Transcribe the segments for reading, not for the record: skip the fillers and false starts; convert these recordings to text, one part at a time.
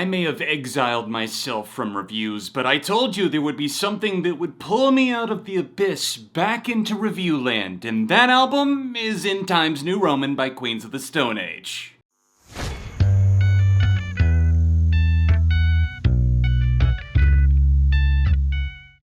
I may have exiled myself from reviews, but I told you there would be something that would pull me out of the abyss back into review land, and that album is In Times New Roman by Queens of the Stone Age.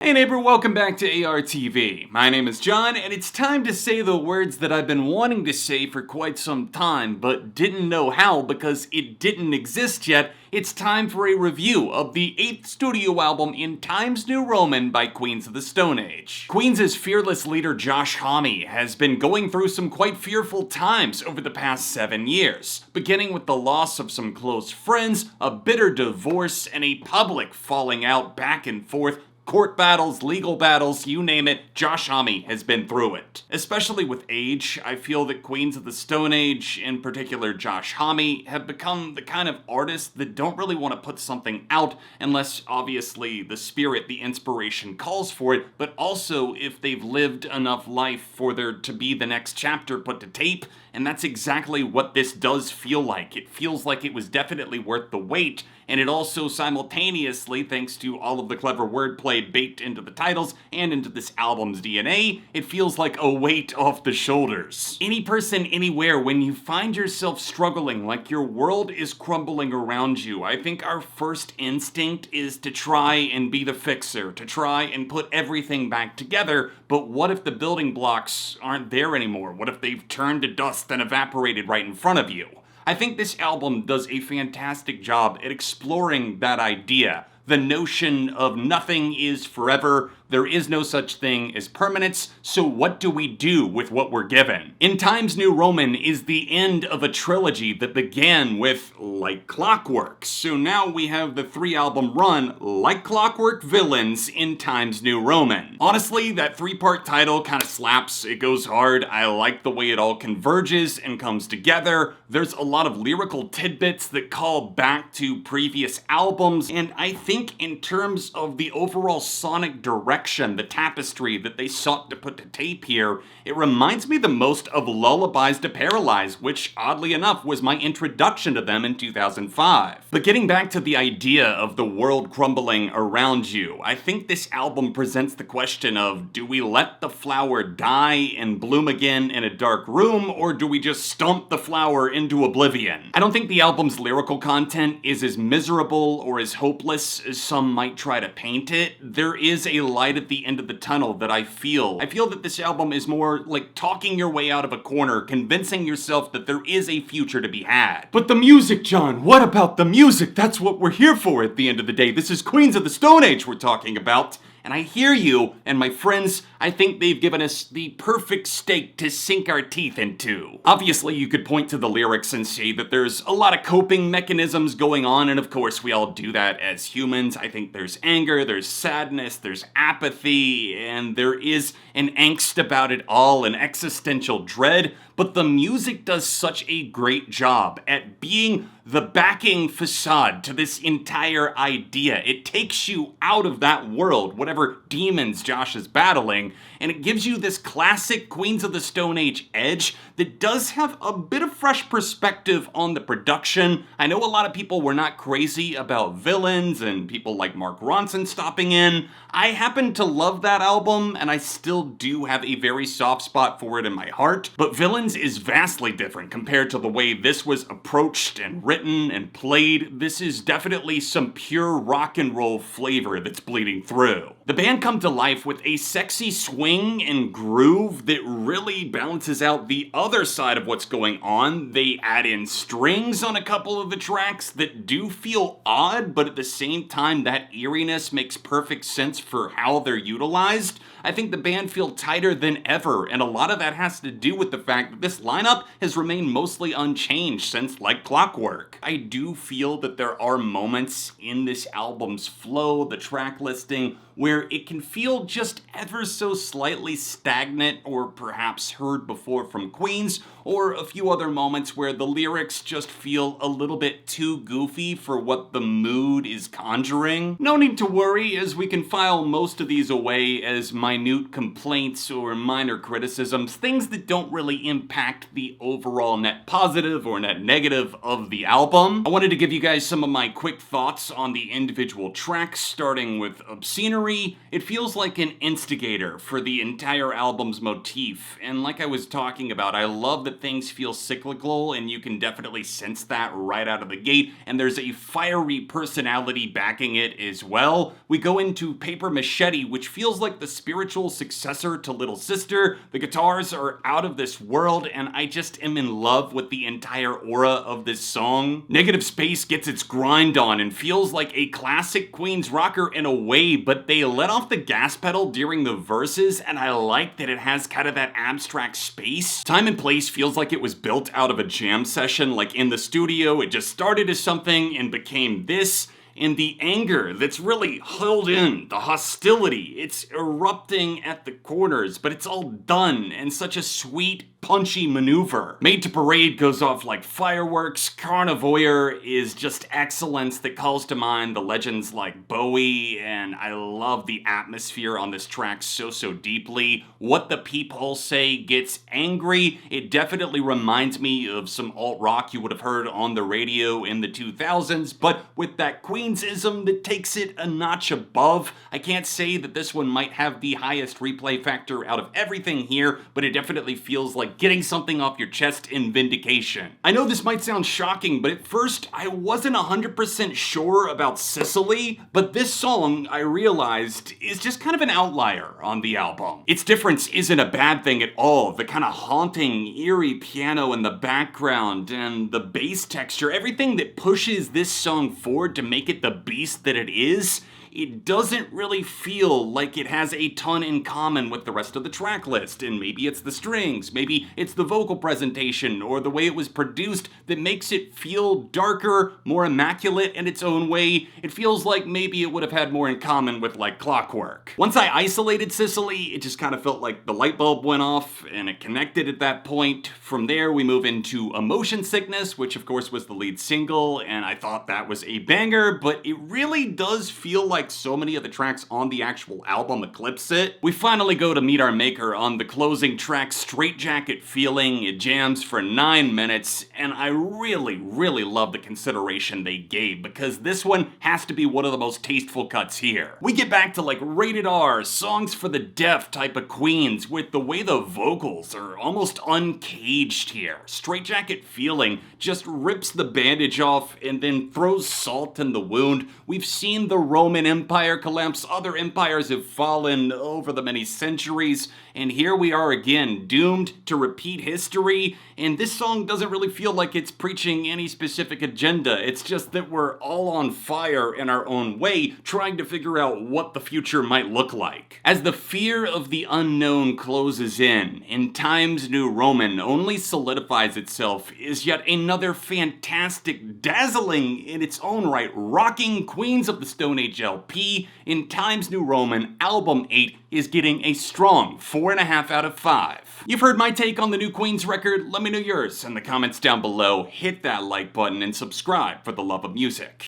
Hey neighbor, welcome back to ARTV. My name is John, and it's time to say the words that I've been wanting to say for quite some time, but didn't know how because it didn't exist yet. It's time for a review of the 8th studio album In Times New Roman by Queens of the Stone Age. Queens' fearless leader Josh Homme has been going through some quite fearful times over the past 7 years, beginning with the loss of some close friends, a bitter divorce, and a public falling out back and forth. Court battles, legal battles, you name it, Josh Homme has been through it. Especially with age, I feel that Queens of the Stone Age, in particular Josh Homme, have become the kind of artists that don't really want to put something out unless obviously the spirit, the inspiration calls for it, but also if they've lived enough life for there to be the next chapter put to tape, and that's exactly what this does feel like. It feels like it was definitely worth the wait, and it also simultaneously, thanks to all of the clever wordplay baked into the titles and into this album's DNA, it feels like a weight off the shoulders. Any person, anywhere, when you find yourself struggling like your world is crumbling around you, I think our first instinct is to try and be the fixer, to try and put everything back together, but what if the building blocks aren't there anymore? What if they've turned to dust and evaporated right in front of you? I think this album does a fantastic job at exploring that idea. The notion of nothing is forever, there is no such thing as permanence, so what do we do with what we're given? In Times New Roman is the end of a trilogy that began with Like Clockwork, so now we have the 3-album run Like Clockwork Villains in Times New Roman. Honestly, that 3-part title kind of slaps, it goes hard, I like the way it all converges and comes together. There's a lot of lyrical tidbits that call back to previous albums, and I think in terms of the overall sonic direction, the tapestry that they sought to put to tape here, it reminds me the most of Lullabies to Paralyze, which oddly enough was my introduction to them in 2005. But getting back to the idea of the world crumbling around you, I think this album presents the question of, do we let the flower die and bloom again in a dark room, or do we just stomp the flower into oblivion? I don't think the album's lyrical content is as miserable or as hopeless as some might try to paint it. There is a light at the end of the tunnel that I feel that this album is more like talking your way out of a corner, convincing yourself that there is a future to be had. But the music, John, what about the music? That's what we're here for at the end of the day. This is Queens of the Stone Age we're talking about. And I hear you, and my friends, I think they've given us the perfect steak to sink our teeth into. Obviously, you could point to the lyrics and say that there's a lot of coping mechanisms going on, and of course we all do that as humans. I think there's anger, there's sadness, there's apathy, and there is an angst about it all, an existential dread, but the music does such a great job at being the backing facade to this entire idea. It takes you out of that world, whatever demons Josh is battling, and it gives you this classic Queens of the Stone Age edge that does have a bit of fresh perspective on the production. I know a lot of people were not crazy about Villains and people like Mark Ronson stopping in. I happen to love that album, and I still do have a very soft spot for it in my heart, but Villains is vastly different compared to the way this was approached and written and played. This is definitely some pure rock and roll flavor that's bleeding through. The band come to life with a sexy swing and groove that really balances out the other side of what's going on. They add in strings on a couple of the tracks that do feel odd, but at the same time that eeriness makes perfect sense for how they're utilized. I think the band feel tighter than ever, and a lot of that has to do with the fact that this lineup has remained mostly unchanged since Like Clockwork. I do feel that there are moments in this album's flow, the track listing, where it can feel just ever so slightly stagnant or perhaps heard before from Queens, or a few other moments where the lyrics just feel a little bit too goofy for what the mood is conjuring. No need to worry, as we can file most of these away as minute complaints or minor criticisms, things that don't really impact the overall net positive or net negative of the album. I wanted to give you guys some of my quick thoughts on the individual tracks, starting with OBSCENERY. It feels like an instigator for the entire album's motif, and like I was talking about, I love that things feel cyclical, and you can definitely sense that right out of the gate, and there's a fiery personality backing it as well. We go into Paper Machete, which feels like the spiritual successor to Little Sister. The guitars are out of this world, and I just am in love with the entire aura of this song. Negative Space gets its grind on and feels like a classic Queens rocker in a way, but they let off the gas pedal during the verses, and I like that it has kind of that abstract space. Time and Place feels like it was built out of a jam session, like in the studio. It just started as something and became this. And the anger that's really held in, the hostility, it's erupting at the corners, but it's all done in such a sweet, punchy maneuver. Made to Parade goes off like fireworks. Carnavoyeur is just excellence that calls to mind the legends like Bowie, and I love the atmosphere on this track so deeply. What the Peephole Say gets angry. It definitely reminds me of some alt-rock you would have heard on the radio in the 2000s, but with that Queensism that takes it a notch above. I can't say that this one might have the highest replay factor out of everything here, but it definitely feels like getting something off your chest in vindication. I know this might sound shocking, but at first I wasn't 100% sure about Sicily, but this song, I realized, is just kind of an outlier on the album. Its difference isn't a bad thing at all. The kind of haunting, eerie piano in the background and the bass texture, everything that pushes this song forward to make it the beast that it is, it doesn't really feel like it has a ton in common with the rest of the track list, and maybe it's the strings, maybe it's the vocal presentation, or the way it was produced that makes it feel darker, more immaculate in its own way. It feels like maybe it would have had more in common with like Clockwork. Once I isolated Sicily, it just kind of felt like the light bulb went off and it connected at that point. From there we move into Emotion Sickness, which of course was the lead single, and I thought that was a banger, but it really does feel like so many of the tracks on the actual album eclipse it. We finally go to Meet Our Maker on the closing track, Straitjacket Feeling. It jams for 9 minutes, and I really love the consideration they gave, because this one has to be one of the most tasteful cuts here. We get back to like rated R, songs for the deaf type of Queens, with the way the vocals are almost uncaged here. Straitjacket Feeling just rips the bandage off and then throws salt in the wound. We've seen the Roman Empire collapse, other empires have fallen over the many centuries, and here we are again, doomed to repeat history, and this song doesn't really feel like it's preaching any specific agenda. It's just that we're all on fire in our own way, trying to figure out what the future might look like. As the fear of the unknown closes in Times New Roman only solidifies itself as yet another fantastic, dazzling in its own right, rocking Queens of the Stone Age LP. In Times New Roman, Album 8 is getting a strong 4.5 out of 5. You've heard my take on the new Queens record. Let me know yours in the comments down below. Hit that like button and subscribe for the love of music.